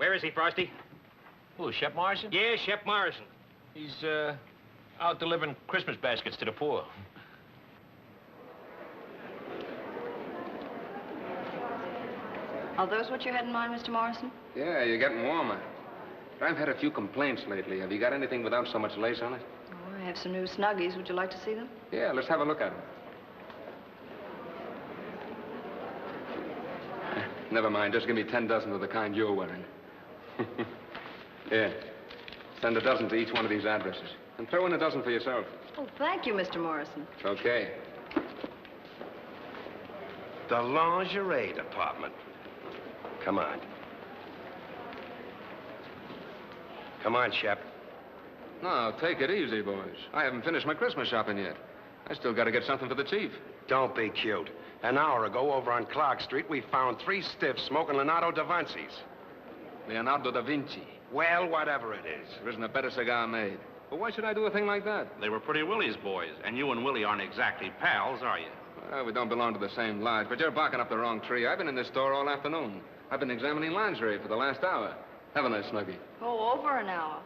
Where is he, Frosty? Who, Shep Morrison? Yeah, Shep Morrison. He's, out delivering Christmas baskets to the poor. Are those what you had in mind, Mr. Morrison? Yeah, you're getting warmer. But I've had a few complaints lately. Have you got anything without so much lace on it? Oh, I have some new Snuggies. Would you like to see them? Yeah, let's have a look at them. Never mind. Just give me 10 dozen of the kind you're wearing. Yeah. Send a dozen to each one of these addresses. And throw in a dozen for yourself. Oh, thank you, Mr. Morrison. It's okay. The lingerie department. Come on. Come on, Shep. No, take it easy, boys. I haven't finished my Christmas shopping yet. I still got to get something for the chief. Don't be cute. An hour ago, over on Clark Street, we found 3 stiffs smoking Leonardo da Vinci's. Leonardo da Vinci. Well, whatever it is. There isn't a better cigar made. But why should I do a thing like that? They were Pretty Willie's boys, and you and Willie aren't exactly pals, are you? Well, we don't belong to the same lodge, but you're barking up the wrong tree. I've been in this store all afternoon. I've been examining lingerie for the last hour. Haven't I, Snuggie? Oh, over an hour.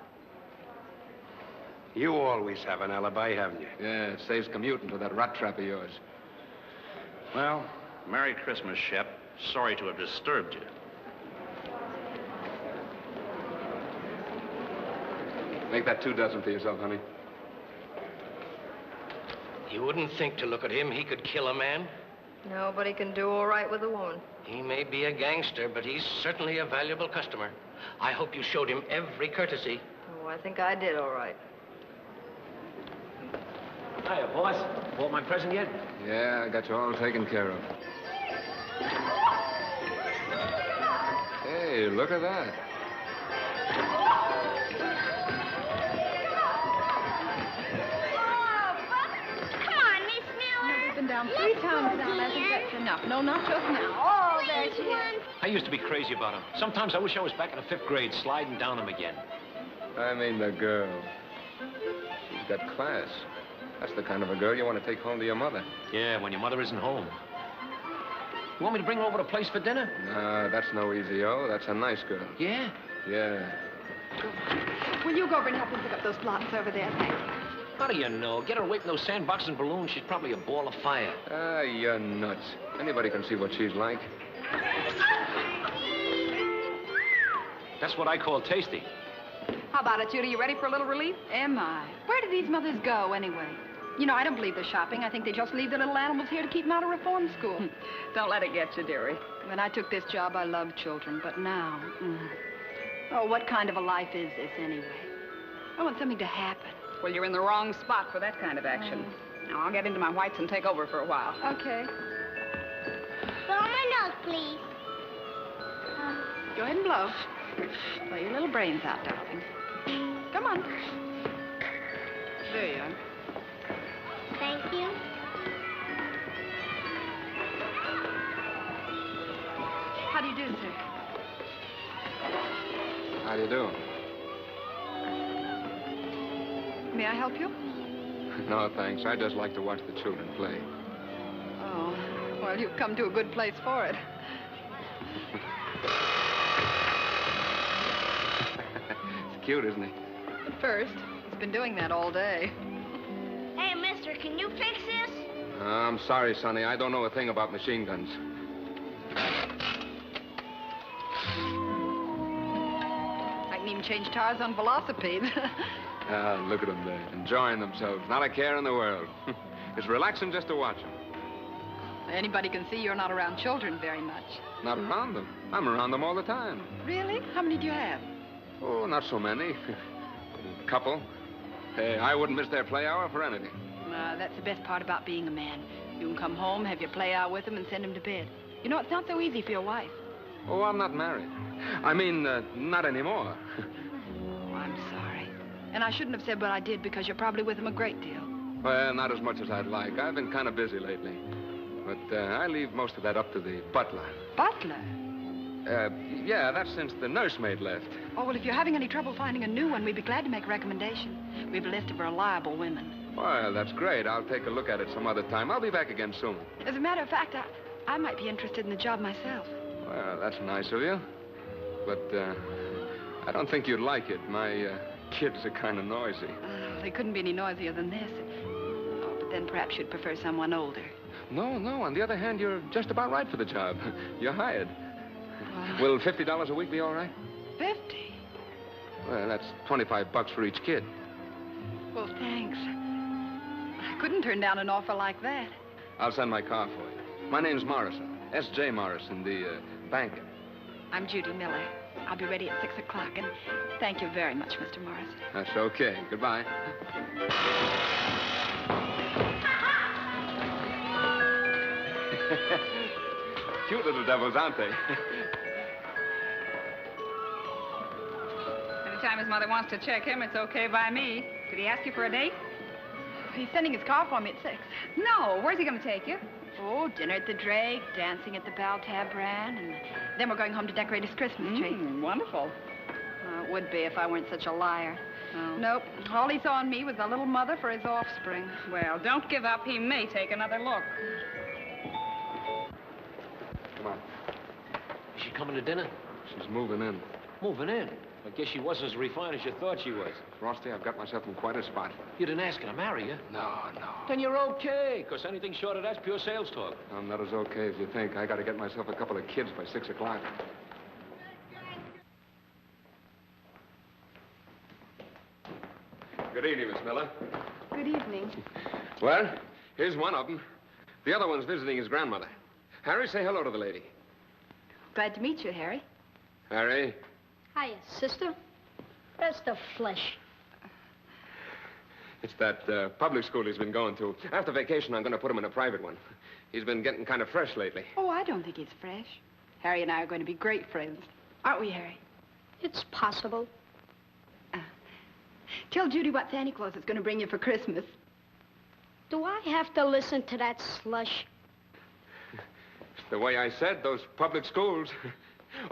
You always have an alibi, haven't you? Yeah, it saves commuting to that rat trap of yours. Well, Merry Christmas, Shep. Sorry to have disturbed you. Make that 2 dozen for yourself, honey. You wouldn't think to look at him he could kill a man? Nobody can do all right with a woman. He may be a gangster, but he's certainly a valuable customer. I hope you showed him every courtesy. Oh, I think I did all right. Hiya, boss. Bought my present yet? Yeah, I got you all taken care of. Hey, look at that. Down 3 times now, and I think that's enough. No, not just now. Oh, there she is. I used to be crazy about him. Sometimes I wish I was back in the 5th grade, sliding down him again. I mean the girl. She's got class. That's the kind of a girl you want to take home to your mother. Yeah, when your mother isn't home. You want me to bring her over to the place for dinner? No, that's no easy-o. That's a nice girl. Yeah? Yeah. Will you go over and help him pick up those plots over there? Thanks. How do you know? Get her away from those sandboxes and balloons. She's probably a ball of fire. Ah, you're nuts. Anybody can see what she's like. That's what I call tasty. How about it, Judy? You ready for a little relief? Am I? Where do these mothers go, anyway? You know, I don't believe they're shopping. I think they just leave their little animals here to keep them out of reform school. Don't let it get you, dearie. When I took this job, I loved children, but now... Oh, what kind of a life is this, anyway? I want something to happen. Well, you're in the wrong spot for that kind of action. Now, I'll get into my whites and take over for a while. Okay. Blow my nose, please. Go ahead and blow. Blow your little brains out, darling. Come on. There you are. Thank you. How do you do, sir? How do you do? May I help you? No, thanks. I just like to watch the children play. Oh, well, you've come to a good place for it. It's cute, isn't he? At first. He's been doing that all day. Hey, mister, can you fix this? I'm sorry, Sonny. I don't know a thing about machine guns. I can even change tires on velocipedes. Ah, look at them there, enjoying themselves. Not a care in the world. It's relaxing just to watch them. Anybody can see you're not around children very much. Not around them. I'm around them all the time. Really? How many do you have? Oh, not so many. A couple. Hey, I wouldn't miss their play hour for anything. That's the best part about being a man. You can come home, have your play hour with them, and send them to bed. You know, it's not so easy for your wife. Oh, I'm not married. I mean, not anymore. Oh, I'm sorry. And I shouldn't have said what I did because you're probably with them a great deal. Well, not as much as I'd like. I've been kind of busy lately. But I leave most of that up to the butler. Butler? Yeah, that's since the nursemaid left. Oh, well, if you're having any trouble finding a new one, we'd be glad to make a recommendation. We have a list of reliable women. Well, that's great. I'll take a look at it some other time. I'll be back again soon. As a matter of fact, I might be interested in the job myself. Well, that's nice of you. But I don't think you'd like it. My kids are kind of noisy. They couldn't be any noisier than this. Oh, but then perhaps you'd prefer someone older. No. On the other hand, you're just about right for the job. You're hired. Will $50 a week be all right? 50? Well, that's $25 for each kid. Well, thanks. I couldn't turn down an offer like that. I'll send my car for you. My name's Morrison. S.J. Morrison, the banker. I'm Judy Miller. I'll be ready at 6 o'clock, and thank you very much, Mr. Morrison. That's okay. Goodbye. Cute little devils, aren't they? Anytime his mother wants to check him, it's okay by me. Did he ask you for a date? He's sending his car for me at 6. No. Where's he going to take you? Oh, dinner at the Drake, dancing at the Bell Tabran, and then we're going home to decorate his Christmas tree. Wonderful. It would be if I weren't such a liar. Oh. Nope. All he saw in me was a little mother for his offspring. Well, don't give up. He may take another look. Come on. Is she coming to dinner? She's moving in. Moving in. I guess she wasn't as refined as you thought she was. Frosty, I've got myself in quite a spot. You didn't ask her to marry you. No. Then you're okay, because anything short of that's pure sales talk. I'm not as okay as you think. I got to get myself a couple of kids by 6 o'clock. Good evening, Miss Miller. Good evening. Well, here's one of them. The other one's visiting his grandmother. Harry, say hello to the lady. Glad to meet you, Harry. Harry. Hiya, sister. That's the flesh. It's that public school he's been going to. After vacation, I'm going to put him in a private one. He's been getting kind of fresh lately. Oh, I don't think he's fresh. Harry and I are going to be great friends. Aren't we, Harry? It's possible. Tell Judy what Santa Claus is going to bring you for Christmas. Do I have to listen to that slush? The way I said, those public schools.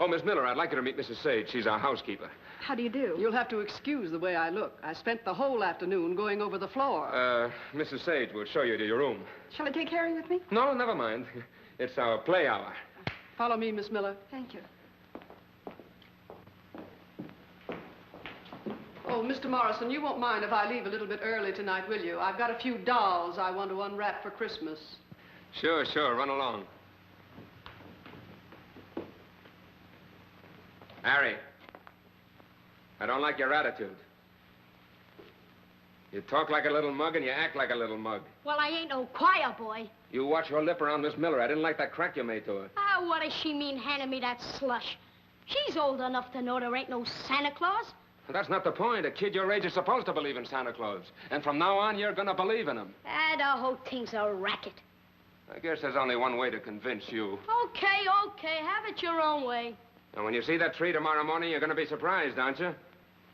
Oh, Miss Miller, I'd like you to meet Mrs. Sage. She's our housekeeper. How do you do? You'll have to excuse the way I look. I spent the whole afternoon going over the floor. Mrs. Sage will show you to your room. Shall I take Harry with me? No, never mind. It's our play hour. Follow me, Miss Miller. Thank you. Oh, Mr. Morrison, you won't mind if I leave a little bit early tonight, will you? I've got a few dolls I want to unwrap for Christmas. Sure. Run along. Harry, I don't like your attitude. You talk like a little mug and you act like a little mug. Well, I ain't no choir boy. You watch your lip around Miss Miller. I didn't like that crack you made to her. What does she mean handing me that slush? She's old enough to know there ain't no Santa Claus. Well, that's not the point. A kid your age is supposed to believe in Santa Claus. And from now on, you're going to believe in him. The whole thing's a racket. I guess there's only one way to convince you. Okay. Have it your own way. And when you see that tree tomorrow morning, you're going to be surprised, aren't you?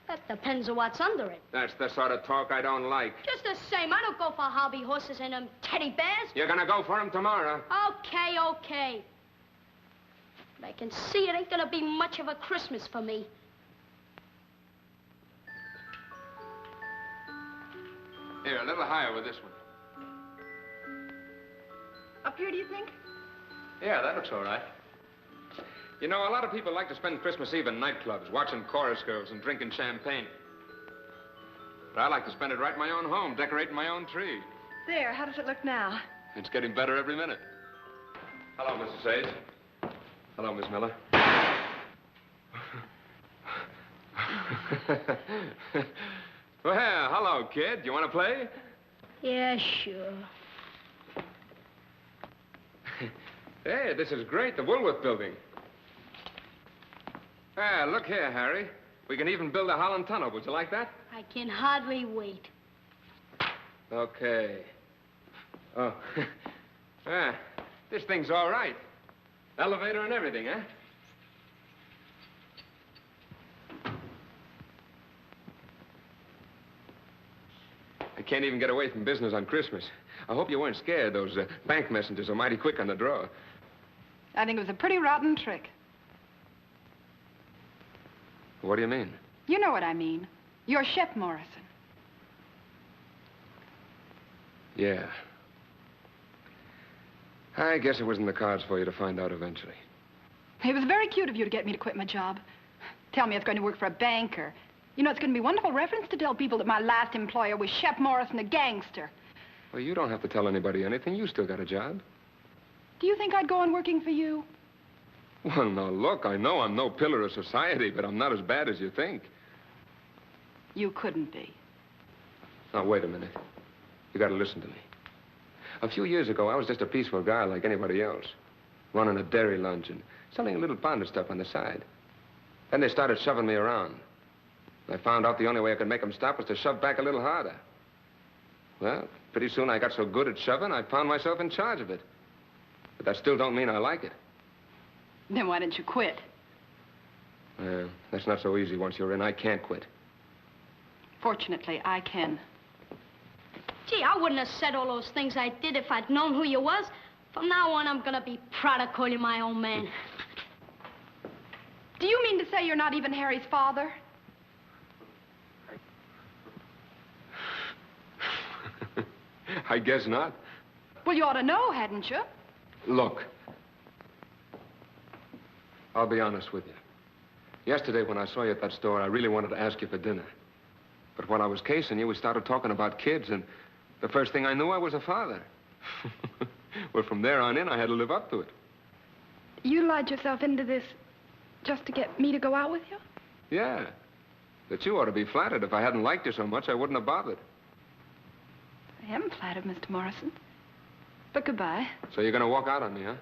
That depends on what's under it. That's the sort of talk I don't like. Just the same, I don't go for hobby horses and them teddy bears. You're going to go for him tomorrow. Okay. But I can see it ain't gonna be much of a Christmas for me. Here, a little higher with this one. Up here, do you think? Yeah, that looks all right. You know, a lot of people like to spend Christmas Eve in nightclubs, watching chorus girls and drinking champagne. But I like to spend it right in my own home, decorating my own tree. There, how does it look now? It's getting better every minute. Hello, Mrs. Sage. Hello, Miss Miller. Well, hello, kid. You want to play? Yeah, sure. Hey, this is great, the Woolworth building. Ah, look here, Harry. We can even build a Holland tunnel. Would you like that? I can hardly wait. Okay. Oh. This thing's all right. Elevator and everything, huh? I can't even get away from business on Christmas. I hope you weren't scared. Those bank messengers are mighty quick on the draw. I think it was a pretty rotten trick. What do you mean? You know what I mean. You're Shep Morrison. Yeah. I guess it was in the cards for you to find out eventually. It was very cute of you to get me to quit my job. Tell me it's going to work for a banker. You know, it's going to be a wonderful reference to tell people that my last employer was Shep Morrison, a gangster. Well, you don't have to tell anybody anything. You still got a job. Do you think I'd go on working for you? Well, now, look, I know I'm no pillar of society, but I'm not as bad as you think. You couldn't be. Now, wait a minute. You got to listen to me. A few years ago, I was just a peaceful guy like anybody else, running a dairy lunch and selling a little bonded stuff on the side. Then they started shoving me around. I found out the only way I could make them stop was to shove back a little harder. Well, pretty soon I got so good at shoving, I found myself in charge of it. But that still don't mean I like it. Then why didn't you quit? That's not so easy once you're in. I can't quit. Fortunately, I can. Gee, I wouldn't have said all those things I did if I'd known who you was. From now on, I'm gonna be proud to call you my own man. Do you mean to say you're not even Harry's father? I guess not. Well, you ought to know, hadn't you? Look, I'll be honest with you. Yesterday, when I saw you at that store, I really wanted to ask you for dinner. But while I was casing you, we started talking about kids, and the first thing I knew, I was a father. Well, from there on in, I had to live up to it. You lied yourself into this just to get me to go out with you? Yeah. But you ought to be flattered. If I hadn't liked you so much, I wouldn't have bothered. I am flattered, Mr. Morrison. But goodbye. So you're going to walk out on me, huh?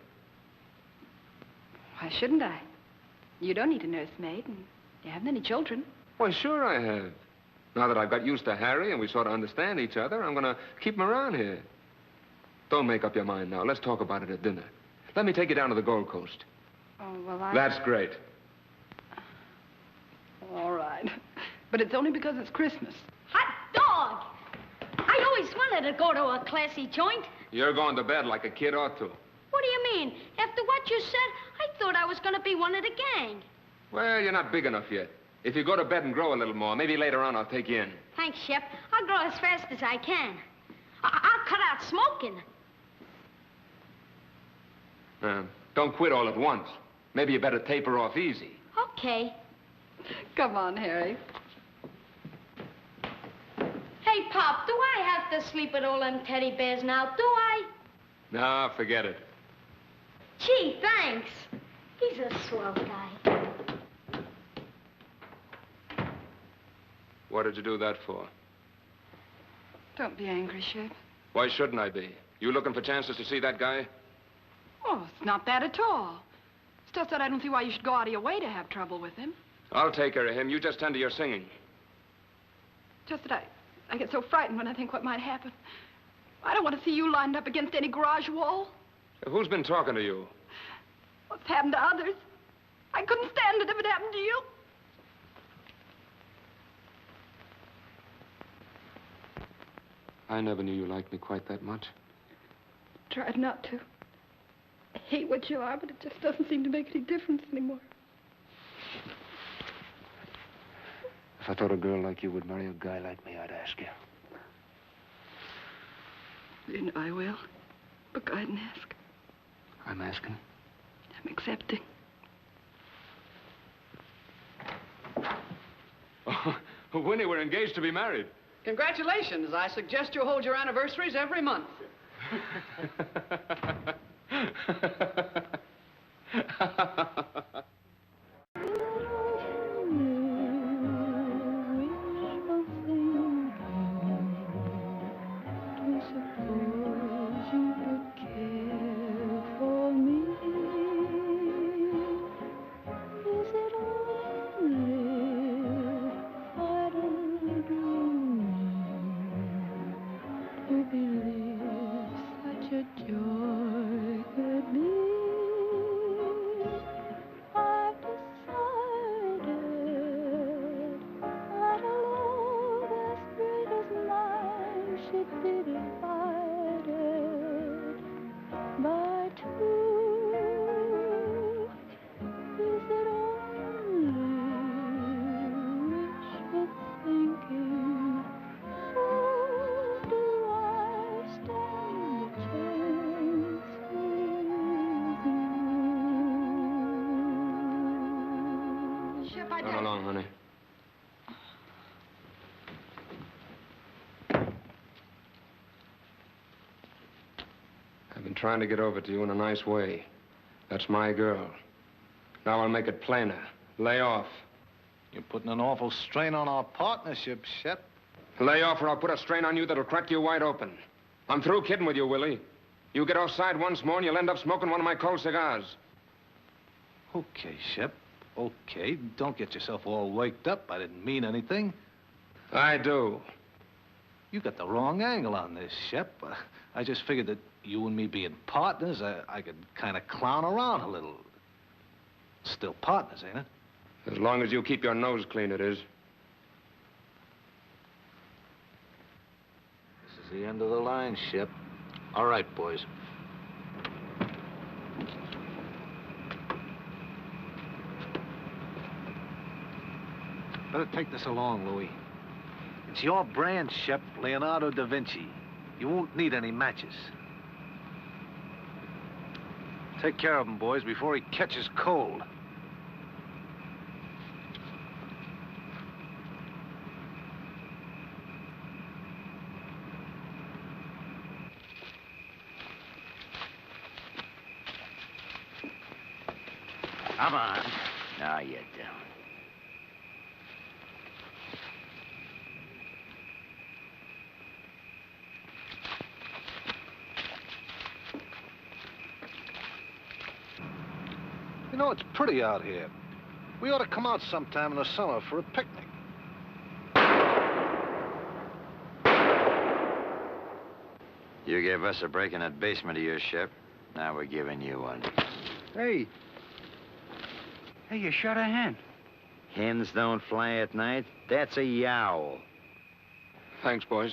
Why shouldn't I? You don't need a nursemaid, and you haven't any children. Why, sure I have. Now that I've got used to Harry and we sort of understand each other, I'm going to keep him around here. Don't make up your mind now. Let's talk about it at dinner. Let me take you down to the Gold Coast. Oh, well, That's great. All right. But it's only because it's Christmas. Hot dog! I always wanted to go to a classy joint. You're going to bed like a kid ought to. What do you mean? After what you said, I thought I was gonna be one of the gang. Well, you're not big enough yet. If you go to bed and grow a little more, maybe later on I'll take you in. Thanks, Shep. I'll grow as fast as I can. I'll cut out smoking. Don't quit all at once. Maybe you better taper off easy. Okay. Come on, Harry. Hey, Pop, do I have to sleep with all them teddy bears now? Do I? No, forget it. Gee, thanks. He's a swell guy. What did you do that for? Don't be angry, Shep. Why shouldn't I be? You looking for chances to see that guy? Oh, it's not that at all. It's just that I don't see why you should go out of your way to have trouble with him. I'll take care of him. You just tend to your singing. Just that I get so frightened when I think what might happen. I don't want to see you lined up against any garage wall. Who's been talking to you? What's happened to others? I couldn't stand it if it happened to you. I never knew you liked me quite that much. Tried not to. I hate what you are, but it just doesn't seem to make any difference anymore. If I thought a girl like you would marry a guy like me, I'd ask you. You know I will. But go ahead and ask. I'm asking. I'm accepting. Oh, Winnie, we're engaged to be married. Congratulations. I suggest you hold your anniversaries every month. To believe such a joy could be. Shep, Run along, honey. I've been trying to get over to you in a nice way. That's my girl. Now I'll make it plainer. Lay off. You're putting an awful strain on our partnership, Shep. Lay off or I'll put a strain on you that'll crack you wide open. I'm through kidding with you, Willie. You get offside once more and you'll end up smoking one of my cold cigars. Okay, Shep. Okay. Don't get yourself all worked up. I didn't mean anything. I do. You got the wrong angle on this, Shep. I just figured that you and me being partners, I could kind of clown around a little. Still partners, ain't it? As long as you keep your nose clean, it is. This is the end of the line, Shep. All right, boys. Better take this along, Louis. It's your brand, Shep, Leonardo da Vinci. You won't need any matches. Take care of him, boys, before he catches cold. Come on. Now you don't. You know, it's pretty out here. We ought to come out sometime in the summer for a picnic. You gave us a break in that basement of yours, Shep. Now we're giving you one. Hey. Hey, you shot a hen. Hens don't fly at night. That's a yowl. Thanks, boys.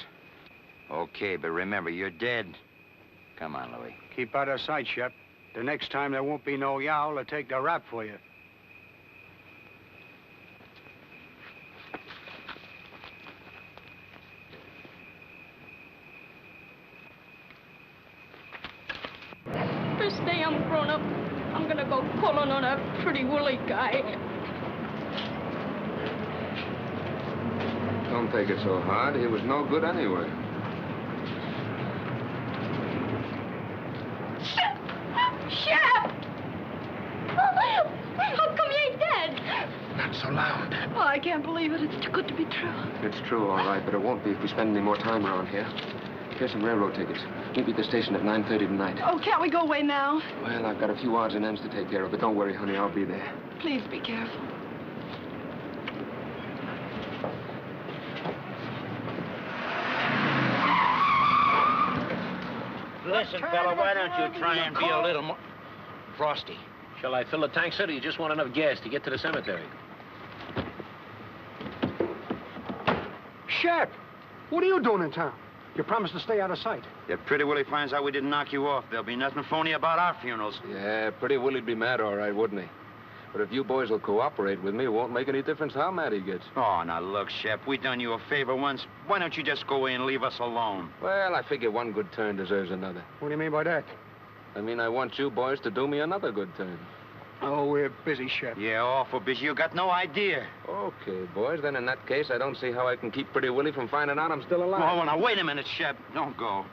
Okay, but remember, you're dead. Come on, Louis. Keep out of sight, Shep. The next time there won't be no yowl to take the rap for you. First day I'm grown up, I'm gonna go pulling on a pretty woolly guy. Don't take it so hard. He was no good anyway. Shep! How come you ain't dead? Not so loud. Oh, I can't believe it. It's too good to be true. It's true, all right, but it won't be if we spend any more time around here. Here's some railroad tickets. Meet me at the station at 9:30 tonight. Oh, can't we go away now? Well, I've got a few odds and ends to take care of, but don't worry, honey, I'll be there. Please be careful. Listen, fella, why don't you try and be a little more... Frosty, shall I fill the tank, sir, or do you just want enough gas to get to the cemetery? Shep, what are you doing in town? You promised to stay out of sight. If Pretty Willie finds out we didn't knock you off, there'll be nothing phony about our funerals. Yeah, Pretty Willie'd be mad, all right, wouldn't he? But if you boys will cooperate with me, it won't make any difference how mad he gets. Oh, now look, Shep, we done you a favor once. Why don't you just go away and leave us alone? Well, I figure one good turn deserves another. What do you mean by that? I mean, I want you boys to do me another good turn. Oh, we're busy, Shep. Yeah, awful busy. You got no idea. Okay, boys, then in that case, I don't see how I can keep Pretty Willie from finding out I'm still alive. Oh, now, wait a minute, Shep. Don't go.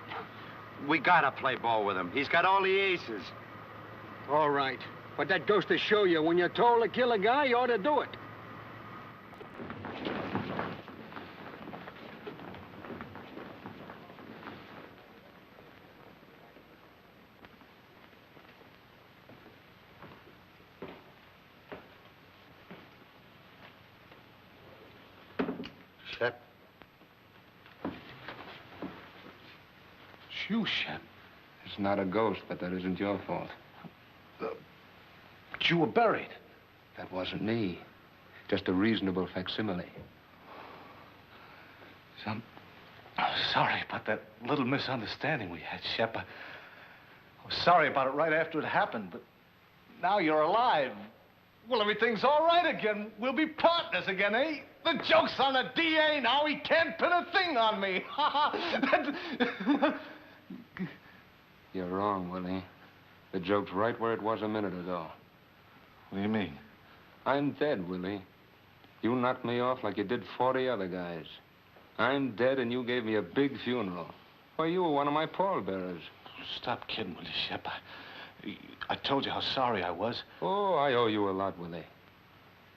We gotta play ball with him. He's got all the aces. All right. But that goes to show you, when you're told to kill a guy, you ought to do it. Shep. It's you, Shep. It's not a ghost, but that isn't your fault. But you were buried. That wasn't me. Just a reasonable facsimile. I'm sorry about that little misunderstanding we had, Shep. I was sorry about it right after it happened, but now you're alive. Well, everything's all right again. We'll be partners again, eh? The joke's on the DA now. He can't pin a thing on me. You're wrong, Willie. The joke's right where it was a minute ago. What do you mean? I'm dead, Willie. You knocked me off like you did 40 other guys. I'm dead, and you gave me a big funeral. Why, you were one of my pallbearers. Stop kidding, will you, Shep? I told you how sorry I was. Oh, I owe you a lot, Willie.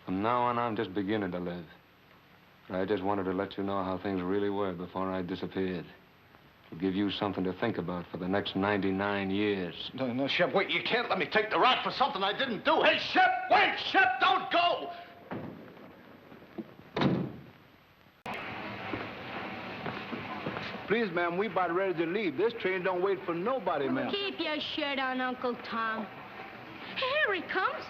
From now on, I'm just beginning to live. I just wanted to let you know how things really were before I disappeared. To give you something to think about for the next 99 years. No, Shep, wait. You can't let me take the rod for something I didn't do. Hey, Shep, wait! Shep, don't go! Please, ma'am, we about ready to leave. This train don't wait for nobody, ma'am. Keep your shirt on, Uncle Tom. Here he comes.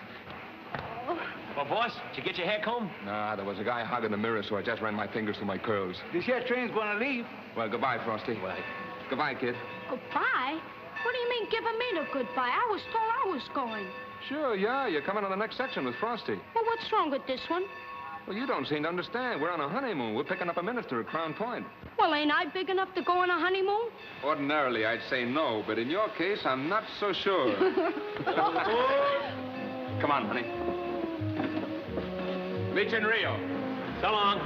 Oh. Well, boss, did you get your hair combed? Nah, there was a guy hogging the mirror, so I just ran my fingers through my curls. This here train's gonna leave. Well, goodbye, Frosty. Right. Goodbye, kid. Goodbye? What do you mean giving me the goodbye? I was told I was going. Sure, yeah. You're coming on the next section with Frosty. Well, what's wrong with this one? Well, you don't seem to understand. We're on a honeymoon. We're picking up a minister at Crown Point. Well, ain't I big enough to go on a honeymoon? Ordinarily, I'd say no, but in your case, I'm not so sure. Come on, honey. Meet you in Rio. So long.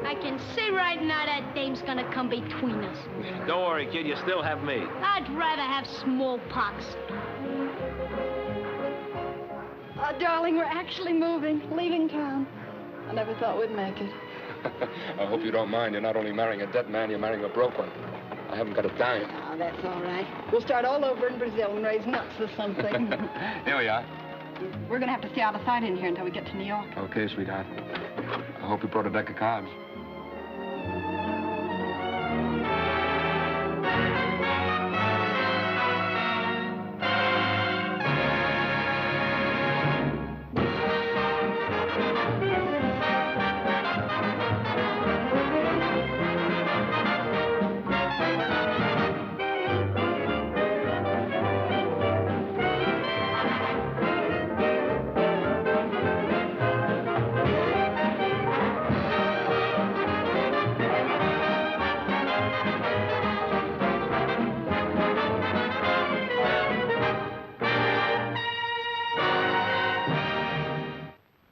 I can see right now that dame's gonna come between us. Don't worry, kid. You still have me. I'd rather have smallpox. Oh, darling, we're actually moving, leaving town. I never thought we'd make it. I hope you don't mind. You're not only marrying a dead man, you're marrying a broke one. I haven't got a dime. Oh, that's all right. We'll start all over in Brazil and raise nuts or something. Here we are. We're going to have to stay out of sight in here until we get to New York. Okay, sweetheart. I hope you brought a deck of cards.